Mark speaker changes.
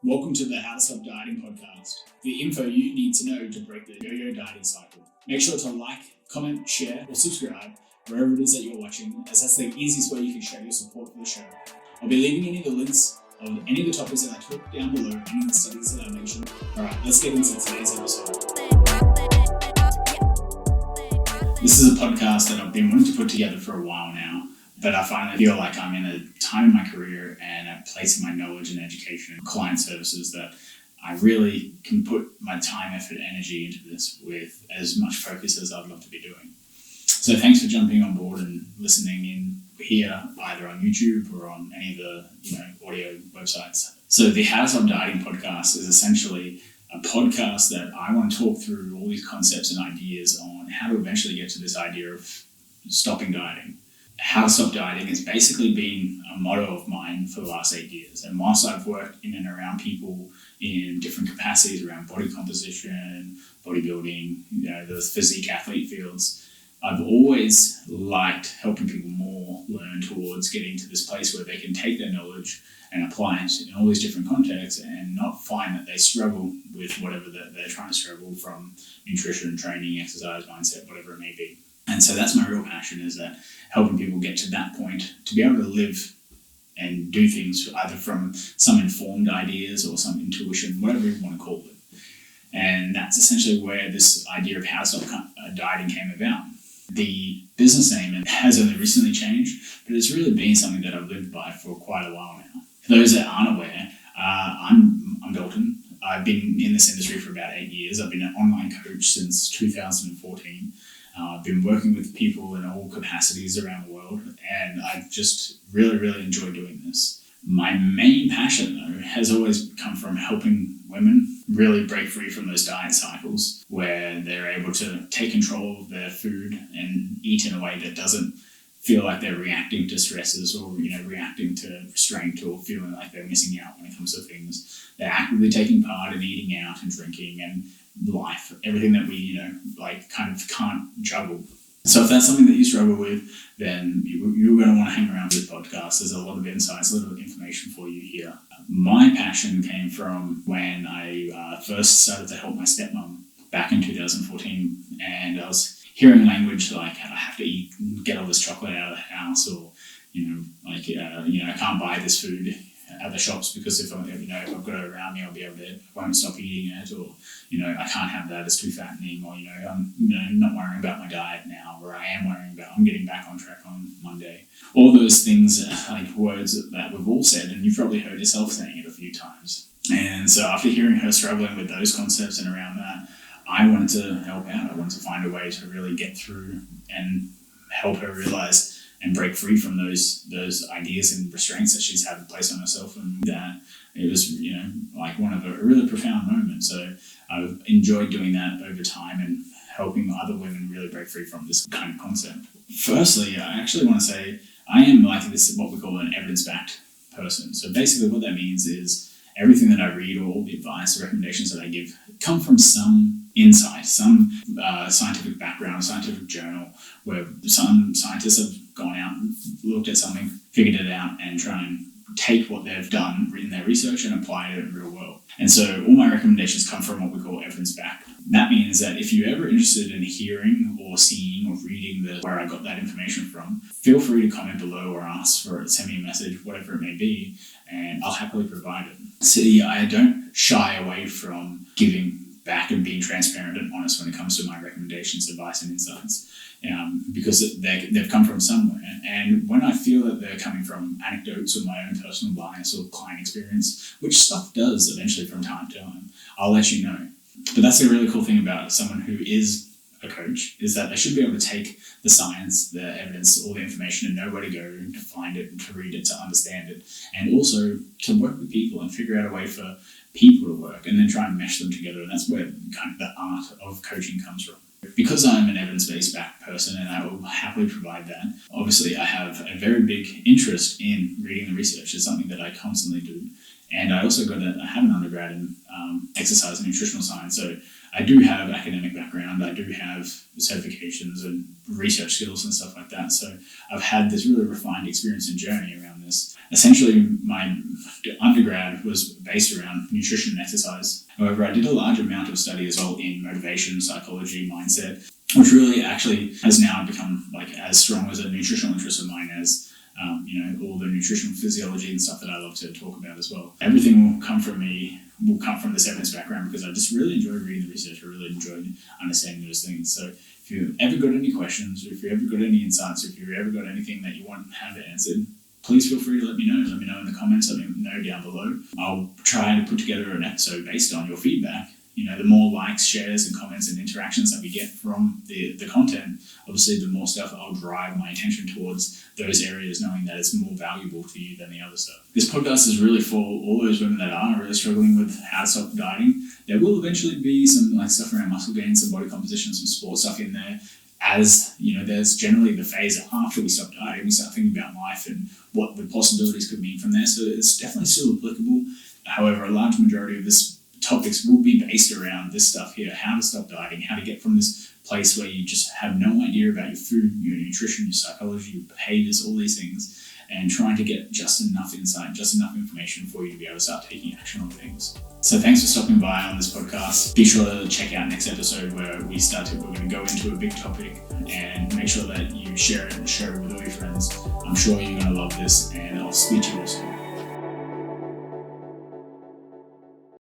Speaker 1: Welcome to the How to Stop Dieting podcast, the info you need to know to break the yo-yo dieting cycle. Make sure to like, comment, share, or subscribe wherever it is that you're watching, as that's the easiest way you can show your support for the show. I'll be leaving any of the links of any of the topics that I took down below, any of the studies that I mentioned. Alright, let's get into today's episode. This is a podcast that I've been wanting to put together for a while now, but I finally feel like I'm in a time in my career and a place in my knowledge and education and client services that I really can put my time, effort, energy into this with as much focus as I'd love to be doing. So thanks for jumping on board and listening in here, either on YouTube or on any of the audio websites. So the How to Stop Dieting podcast is essentially a podcast that I want to talk through all these concepts and ideas on how to eventually get to this idea of stopping dieting. How to Stop Dieting has basically been a motto of mine for the last 8 years. And whilst I've worked in and around people in different capacities around body composition, bodybuilding, the physique athlete fields, I've always liked helping people more learn towards getting to this place where they can take their knowledge and apply it in all these different contexts and not find that they struggle with whatever they're trying to struggle from nutrition, training, exercise, mindset, whatever it may be. And so that's my real passion, is that helping people get to that point to be able to live and do things either from some informed ideas or some intuition, whatever you want to call it. And that's essentially where this idea of how to stop dieting came about. The business name has only recently changed, but it's really been something that I've lived by for quite a while now. For those that aren't aware, I'm Dalton. I've been in this industry for about 8 years. I've been an online coach since 2014. I've been working with people in all capacities around the world, and I've just really enjoyed doing this. My main passion, though, has always come from helping women really break free from those diet cycles where they're able to take control of their food and eat in a way that doesn't feel like they're reacting to stresses or reacting to restraint or feeling like they're missing out when it comes to things. They're actively taking part in eating out and drinking and life, everything that we kind of can't juggle. So if that's something that you struggle with, then you're going to want to hang around with this podcast. There's a lot of insights, a lot of information for you here. My passion came from when I first started to help my stepmom back in 2014, and I was hearing language like I have to get all this chocolate out of the house, or I can't buy this food at the shops because if I've got it around me, I won't stop eating it, or I can't have that, it's too fattening, or I'm not worrying about my diet now, or I am worrying about I'm getting back on track on Monday. All those things, like words that we've all said, and you've probably heard yourself saying it a few times. And so after hearing her struggling with those concepts and around that, I wanted to help out. I wanted to find a way to really get through and help her realize and break free from those ideas and restraints that she's had placed on herself, and that it was one of a really profound moment. So I've enjoyed doing that over time and helping other women really break free from this kind of concept. Firstly, I actually want to say I am what we call an evidence-backed person. So basically what that means is everything that I read, or all the advice or recommendations that I give, come from some insight, some scientific background, scientific journal, where some scientists have gone out and looked at something, figured it out, and try and take what they've done in their research and apply it in the real world. And so all my recommendations come from what we call evidence-backed. That means that if you're ever interested in hearing or seeing or reading where I got that information from, feel free to comment below or ask for it, send me a message, whatever it may be, and I'll happily provide it. So I don't shy away from giving back and being transparent and honest when it comes to my recommendations, advice, and insights, because they've come from somewhere. And when I feel that they're coming from anecdotes or my own personal bias or client experience, which stuff does eventually from time to time, I'll let you know. But that's the really cool thing about someone who is a coach, is that they should be able to take the science, the evidence, all the information, and know where to go to find it, to read it, to understand it, and also to work with people and figure out a way for people to work, and then try and mesh them together. And that's where kind of the art of coaching comes from. Because I'm an evidence-based backed person, and I will happily provide that, obviously I have a very big interest in reading the research. It's something that I constantly do. And I also I have an undergrad in exercise and nutritional science, so I do have academic background, I do have certifications and research skills and stuff like that. So I've had this really refined experience and journey around this. Essentially, my undergrad was based around nutrition and exercise. However, I did a large amount of study as well in motivation, psychology, mindset, which really actually has now become like as strong as a nutritional interest of mine as all the nutritional physiology and stuff that I love to talk about as well. Everything will come from this evidence background because I just really enjoyed reading the research. I really enjoyed understanding those things. So if you've ever got any questions, or if you've ever got any insights, or if you've ever got anything that you want to have answered, please feel free to let me know. Let me know in the comments, let me know down below. I'll try to put together an episode based on your feedback. The more likes, shares, and comments and interactions that we get from the content, obviously the more stuff I'll drive my attention towards those areas, knowing that it's more valuable to you than the other stuff. This podcast is really for all those women that are really struggling with how to stop dieting. There will eventually be some stuff around muscle gain, some body composition, some sport stuff in there. As there's generally the phase after we stop dieting, we start thinking about life and what the possibilities could mean from there. So it's definitely still applicable. However, a large majority of this topics will be based around this stuff here: how to stop dieting, how to get from this place where you just have no idea about your food, your nutrition, your psychology, your behaviors, all these things, and trying to get just enough insight, just enough information for you to be able to start taking action on things. So thanks for stopping by on this podcast. Be sure to check out next episode where we're going to go into a big topic, and make sure that you share it with all your friends. I'm sure you're going to love this, and I'll speak to you all soon.